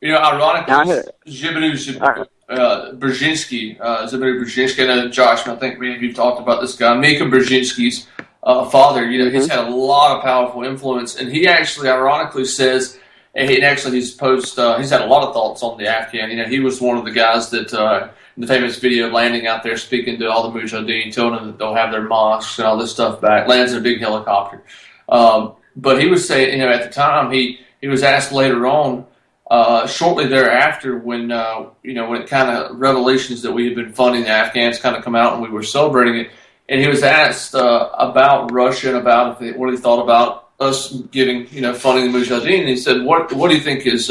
Ironically, Zbigniew Brzezinski, I know Josh, and I think you've talked about this guy, Mika Brzezinski's father. He's had a lot of powerful influence, and he actually, ironically, says, he's had a lot of thoughts on the Afghan. He was one of the guys that in the famous video landing out there, speaking to all the Mujahideen, telling them that they'll have their mosques and all this stuff back. Lands in a big helicopter, but he was saying, at the time, he was asked later on. Shortly thereafter, when it kind of revelations that we had been funding the Afghans kind of come out and we were celebrating it, and he was asked about Russia and about what he thought about us giving funding the Mujahideen, and he said, "What do you think is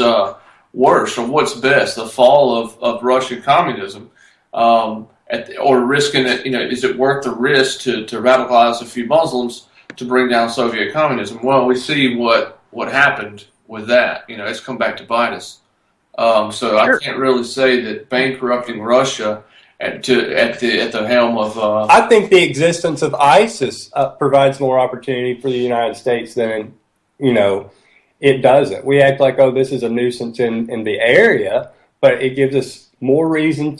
worse, or what's best, the fall of Russian communism, or risking it? Is it worth the risk to radicalize a few Muslims to bring down Soviet communism?" Well, we see what happened with that. It's come back to bite us. So I can't really say that bankrupting Russia at the helm of. I think the existence of ISIS provides more opportunity for the United States than it doesn't. We act like, this is a nuisance in the area, but it gives us more reason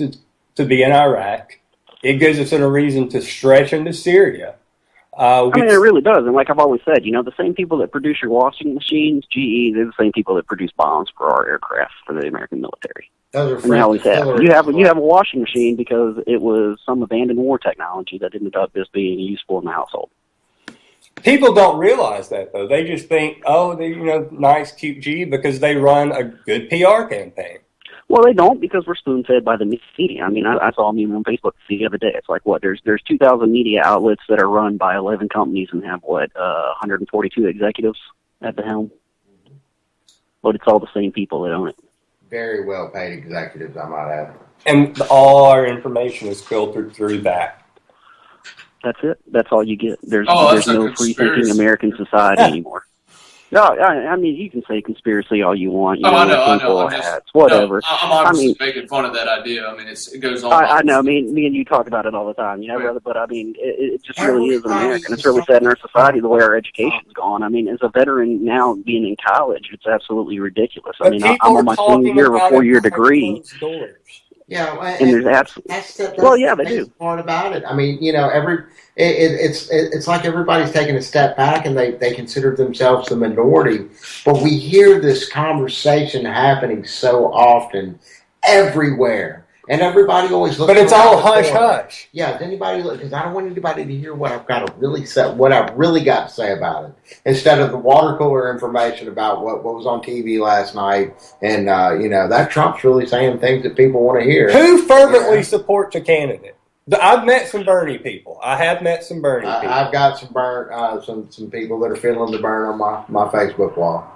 to be in Iraq. It gives us a reason to stretch into Syria. It really does. And like I've always said, the same people that produce your washing machines, GE, they're the same people that produce bombs for our aircraft for the American military. Those are and they always have. You have a washing machine because it was some abandoned war technology that ended up just being useful in the household. People don't realize that, though. They just think, nice, cute GE because they run a good PR campaign. Well, they don't, because we're spoon-fed by the media. I mean, I saw a meme on Facebook the other day. It's like, there's 2,000 media outlets that are run by 11 companies and have, 142 executives at the helm? But it's all the same people that own it. Very well-paid executives, I might add. And all our information is filtered through that. That's it. That's all you get. There's no free-thinking American society anymore. No, I mean, you can say conspiracy all you want. I know. Whatever. I'm obviously making fun of that idea. I mean, it goes on. I know. Me and you talk about it all the time, brother. But I mean, it just really is American. It's really sad in our society the way our education's gone. I mean, as a veteran now being in college, it's absolutely ridiculous. I mean, I'm on my senior year of a 4-year degree. Yeah, and there's absolutely. They do. Part about it. I mean, it's like everybody's taking a step back and they consider themselves the minority. But we hear this conversation happening so often, everywhere, and everybody always looks. But it's all hush hush. Yeah, anybody because I don't want anybody to hear what I've got to really say, what I've really got to say about it, instead of the water cooler information about what was on TV last night, and that Trump's really saying things that people want to hear. Who fervently supports a candidate? I've met some Bernie people. I have met some Bernie people. I've got some people that are feeling the burn on my Facebook wall.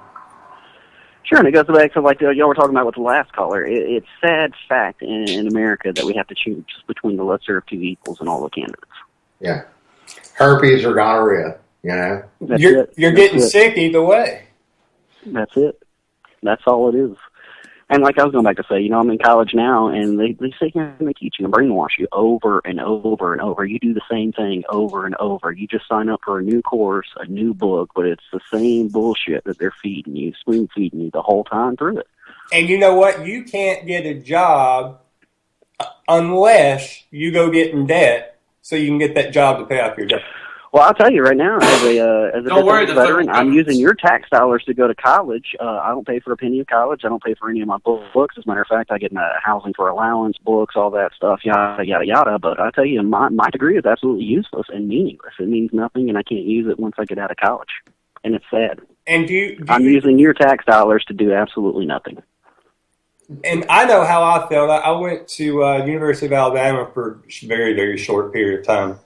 Sure, and it goes back to like y'all were talking about with the last caller. It's sad fact in America that we have to choose between the lesser of two evils in all the candidates. Yeah, herpes or gonorrhea. You're getting sick either way. That's it. That's all it is. And like I was going back to say, I'm in college now, and they sit here and they teach you and brainwash you over and over and over. You do the same thing over and over. You just sign up for a new course, a new book, but it's the same bullshit that they're feeding you, spoon-feeding you the whole time through it. And you know what? You can't get a job unless you go get in debt so you can get that job to pay off your debt. Well, I'll tell you right now, as a veteran, I'm using your tax dollars to go to college. I don't pay for a penny of college. I don't pay for any of my books. As a matter of fact, I get my housing for allowance, books, all that stuff, yada, yada, yada. But I tell you, my degree is absolutely useless and meaningless. It means nothing, and I can't use it once I get out of college. And it's sad. And I'm using your tax dollars to do absolutely nothing. And I know how I felt. I went to University of Alabama for a very, very short period of time.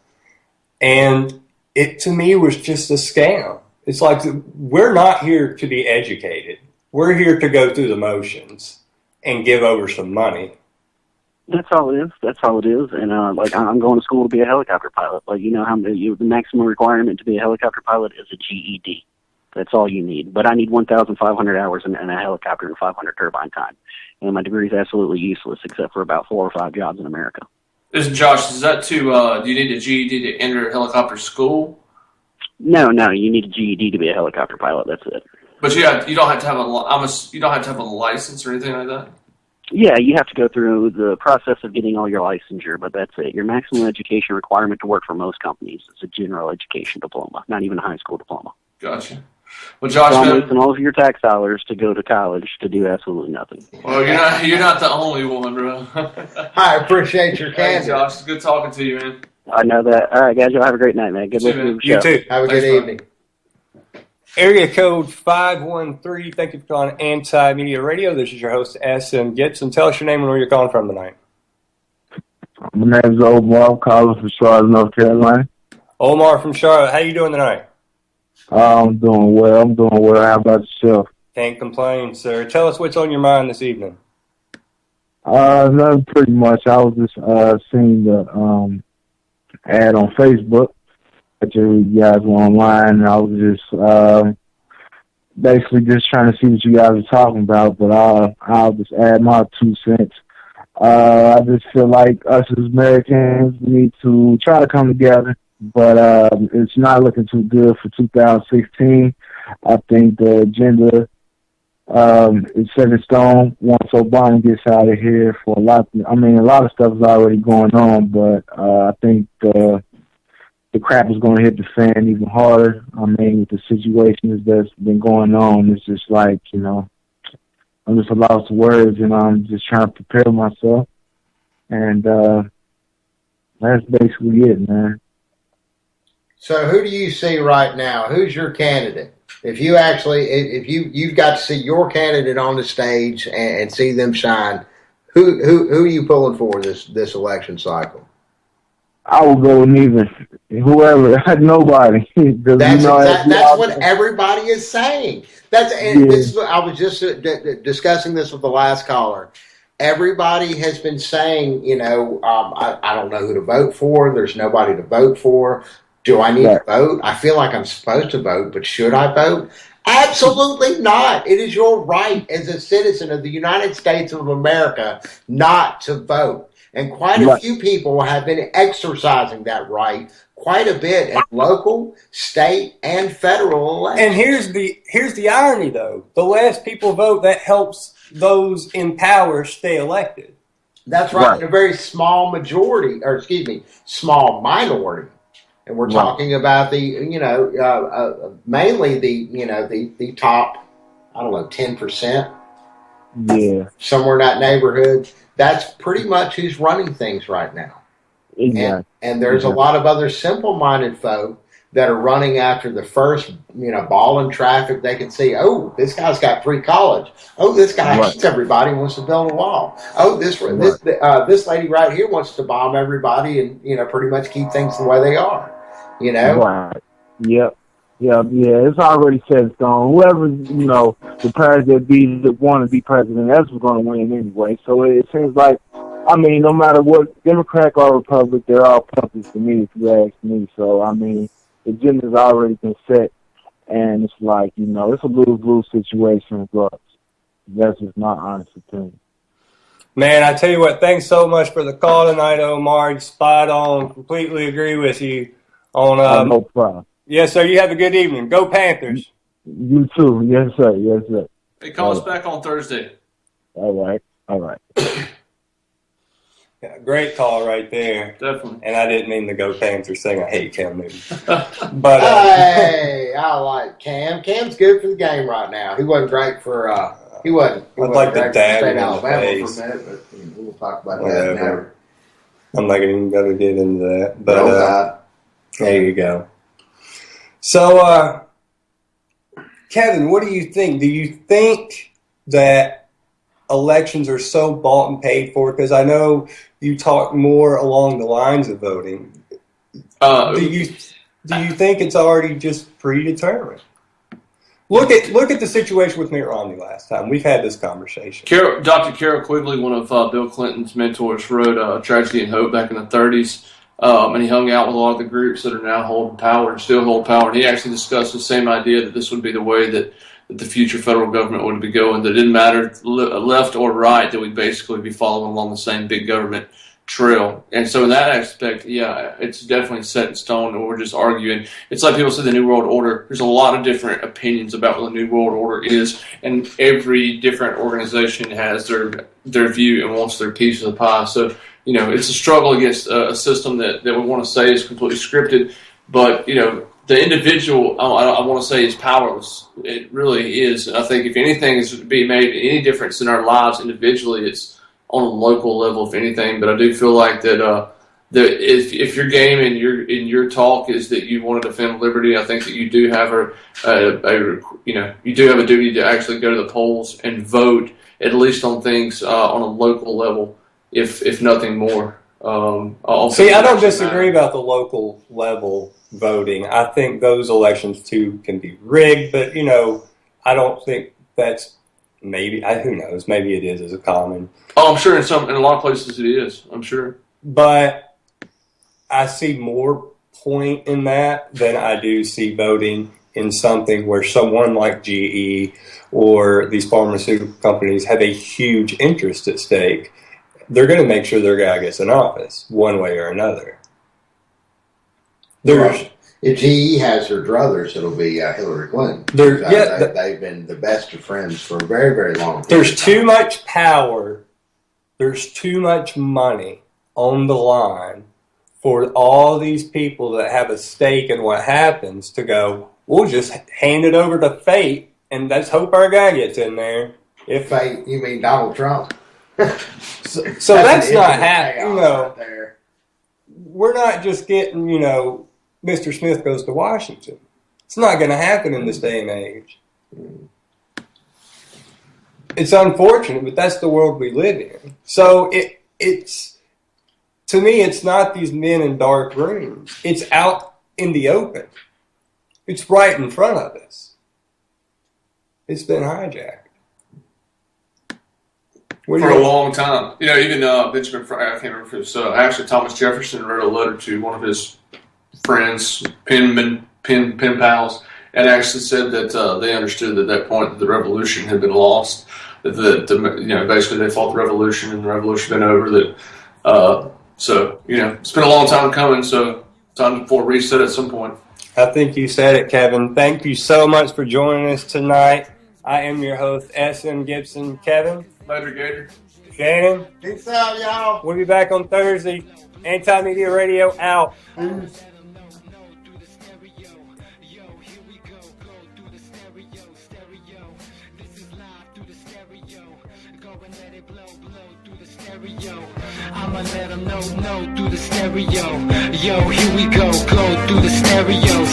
And it, to me, was just a scam. It's like, we're not here to be educated. We're here to go through the motions and give over some money. That's all it is. That's all it is. And like, I'm going to school to be a helicopter pilot. Like, the maximum requirement to be a helicopter pilot is a GED. That's all you need. But I need 1,500 hours in a helicopter and 500 turbine time. And my degree is absolutely useless except for about 4 or 5 jobs in America. Listen, Josh, is that do you need a GED to enter helicopter school? No, you need a GED to be a helicopter pilot. That's it. But you don't have to have a license or anything like that? Yeah, you have to go through the process of getting all your licensure, but that's it. Your maximum education requirement to work for most companies is a general education diploma, not even a high school diploma. Gotcha. Well, Josh, so I'm wasting all of your tax dollars to go to college to do absolutely nothing. Well, you're not the only one, bro. I appreciate your candor. Hey, Josh, it's good talking to you, man. I know that. All right, guys, y'all have a great night, man. Good listening to the show. You too. Have a good evening. Area code 513. Thank you for calling Anti-Media Radio. This is your host, S.M. Gibson. Tell us your name and where you're calling from tonight. My name is Omar. I'm calling from Charlotte, North Carolina. Omar from Charlotte. How you doing tonight? I'm doing well. How about yourself? Can't complain, sir. Tell us what's on your mind this evening. Nothing pretty much. I was just seeing the ad on Facebook that you guys were online, and I was just basically just trying to see what you guys are talking about, but I'll just add my 2 cents. I just feel like us as Americans need to try to come together, but it's not looking too good for 2016. I think the agenda is set in stone once Obama gets out of here for a lot of stuff is already going on, but I think the crap is going to hit the fan even harder. I mean, with the situations that's been going on, it's just like, I'm just a lost words, and I'm just trying to prepare myself. And that's basically it, man. So who do you see right now? Who's your candidate? If you've got to see your candidate on the stage and see them shine, who are you pulling for this election cycle? I will go with neither. Whoever, nobody. That's what everybody is saying. I was just discussing this with the last caller. Everybody has been saying, I don't know who to vote for. There's nobody to vote for. Do I need to vote? I feel like I'm supposed to vote, but should I vote? Absolutely not. It is your right as a citizen of the United States of America not to vote. And quite a few people have been exercising that right quite a bit at local, state, and federal elections. And here's the irony, though. The less people vote, that helps those in power stay elected. That's right. In a very small small minority. And we're talking about mainly the top, 10%. Yeah. Somewhere in that neighborhood. That's pretty much who's running things right now. Exactly. And there's a lot of other simple-minded folk that are running after the first, ball in traffic. They can see, oh, this guy's got free college. Oh, this guy hates everybody and wants to build a wall. Oh, this lady right here wants to bomb everybody and, pretty much keep things the way they are. Right. Yep. Yeah, it's already set in stone. Whoever, the president that want to be president, that's what's going to win anyway. So it seems like, no matter what, Democrat or Republican, they're all puppets to me, if you ask me. So, the agenda's already been set, and it's like, it's a lose-lose situation with us. That's just my honest opinion. Man, I tell you what, thanks so much for the call tonight, Omar. Spot on. Completely agree with you on... no problem. Yes, sir. You have a good evening. Go Panthers. You too. Yes, sir. Yes, sir. Hey, call us back on Thursday. All right. Yeah, great call right there. Definitely. And I didn't mean to go Panthers saying I hate Cam Newton. But hey, I like Cam. Cam's good for the game right now. He wasn't great for he wasn't like great the dad for State in Alabama the for a minute, but we'll talk about Whatever. that now. I'm not even going to get into that. But there you go. So, Kevin, what do you think? Do you think that elections are so bought and paid for? Because I know you talk more along the lines of voting. Do you think it's already just predetermined? Look at the situation with Mitt Romney last time. We've had this conversation. Dr. Carol Quigley, one of Bill Clinton's mentors, wrote Tragedy and Hope back in the 30s. And he hung out with a lot of the groups that are now holding power and still hold power. And he actually discussed the same idea that this would be the way that the future federal government would be going, that it didn't matter left or right, that we'd basically be following along the same big government trail. And so in that aspect, yeah, it's definitely set in stone, and we're just arguing. It's like people say the New World Order. There's a lot of different opinions about what the New World Order is, and every different organization has their view and wants their piece of the pie. So, it's a struggle against a system that we want to say is completely scripted, but, the individual, I want to say, is powerless. It really is. And I think if anything is to be made any difference in our lives individually, it's on a local level, if anything. But I do feel like that if your game and your talk is that you want to defend liberty, I think that you do have you do have a duty to actually go to the polls and vote, at least on things on a local level, if nothing more. See, I don't disagree about the local level voting. I think those elections too can be rigged, but I don't think that's who knows? Maybe it is as a common. Oh, I'm sure in a lot of places it is. I'm sure, but I see more point in that than I do see voting in something where someone like GE or these pharmaceutical companies have a huge interest at stake. They're going to make sure their guy gets in office one way or another. If GE has their druthers, it'll be Hillary Clinton. They've been the best of friends for a very, very long time. There's too much power. There's too much money on the line for all these people that have a stake in what happens to go, we'll just hand it over to fate and let's hope our guy gets in there. If fate, you mean Donald Trump? So that's not happening. We're not just getting, Mr. Smith goes to Washington. It's not going to happen in this day and age. It's unfortunate, but that's the world we live in. So it's to me, it's not these men in dark rooms. It's out in the open. It's right in front of us. It's been hijacked. For a long time. Even Benjamin Franklin, I can't remember if it was actually Thomas Jefferson wrote a letter to one of his friends, pen pals, and actually said that they understood at that point that the revolution had been lost. That basically they fought the revolution and the revolution had been over. It's been a long time coming. So time for a reset at some point. I think you said it, Kevin. Thank you so much for joining us tonight. I am your host, S.M. Gibson. Kevin. Later, Gator. Shannon. Peace out, y'all. We'll be back on Thursday. Anti-Media Radio out. Peace. I'ma let them know through the stereo. Yo, here we go through the stereo.